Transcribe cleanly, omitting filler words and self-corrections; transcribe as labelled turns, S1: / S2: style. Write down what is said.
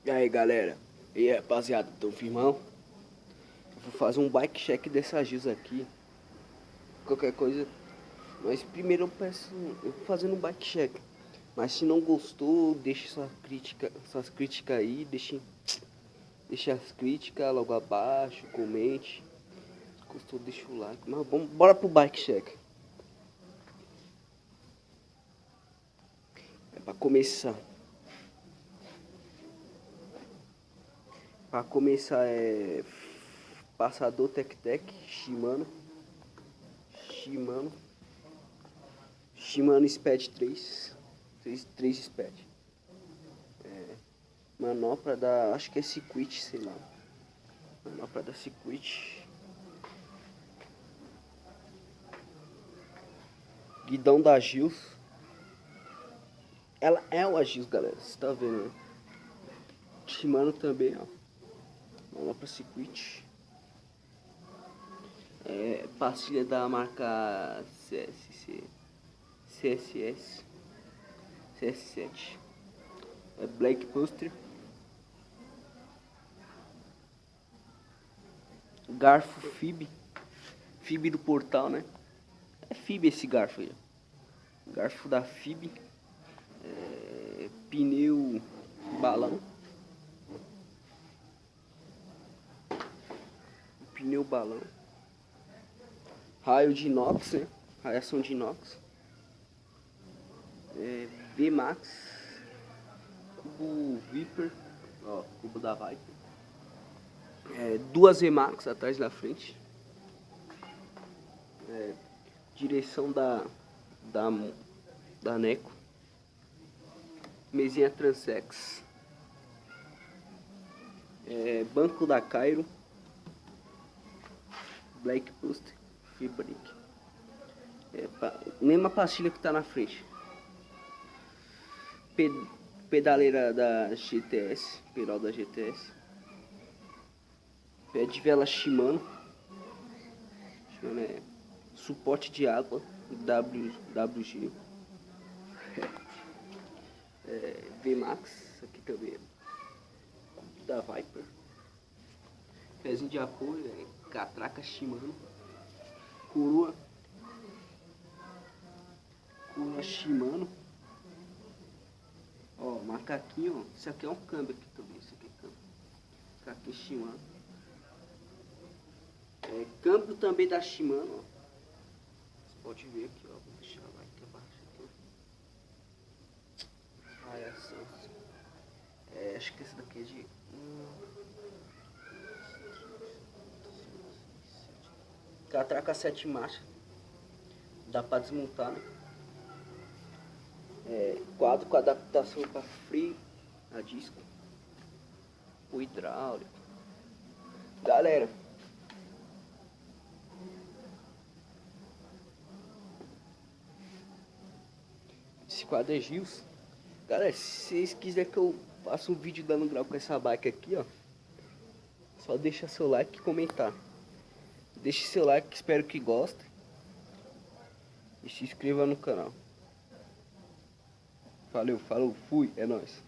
S1: E aí galera, e aí rapaziada, tão firmão? Eu vou fazer um bike check dessa Gils aqui. Qualquer coisa. Mas primeiro eu vou fazendo um bike check. Mas se não gostou, deixe suas críticas aí, deixe as críticas logo abaixo, comente. Se gostou, deixa o like. Mas vamos, bora pro bike check. É pra começar. Pra começar é passador Tec-Tec, Shimano Sped 3 Sped. Manopla da, acho que é Circuit, sei lá. Manopla da Circuit. Guidão da Gils. Ela é uma Gils, galera, você tá vendo, né? Shimano também, ó. Manopla Circuit. Pastilha da marca CSS 7. Black Buster. Garfo Fib do Portal, né? É Fib esse garfo aí. Garfo da Fib. Pneu balão. Pneu balão. Raio de inox, né? Raiação de inox. VMAX. Cubo Viper. Ó, cubo da Viper. Duas VMAX atrás e na frente. Direção da Neco. Mesinha Transex. Banco da Cairo. Black Buster. Fabric. Mesma pastilha que tá na frente. Pedaleira da GTS. Pedal da GTS. Pé de vela Shimano. Suporte de água. WG. VMAX. Aqui também. Da Viper. Pezinho de apoio. Catraca Shimano. Coroa Shimano. Ó, macaquinho, ó. Isso aqui é um câmbio aqui também. Isso aqui é câmbio. Macaquinho Shimano. Câmbio também da Shimano, ó. Você pode ver aqui, ó. Vou deixar lá aqui abaixo. Acho que esse daqui é de... Catraca 7 marchas. Dá pra desmontar, né? Quadro com adaptação para freio a disco. O hidráulico. Galera, esse quadro é Gils. Galera, se vocês quiserem que eu faça um vídeo dando grau com essa bike aqui, ó, só deixa seu like e comentar. Deixe seu like, espero que gostem. E se inscreva no canal. Valeu, falou, fui, é nóis.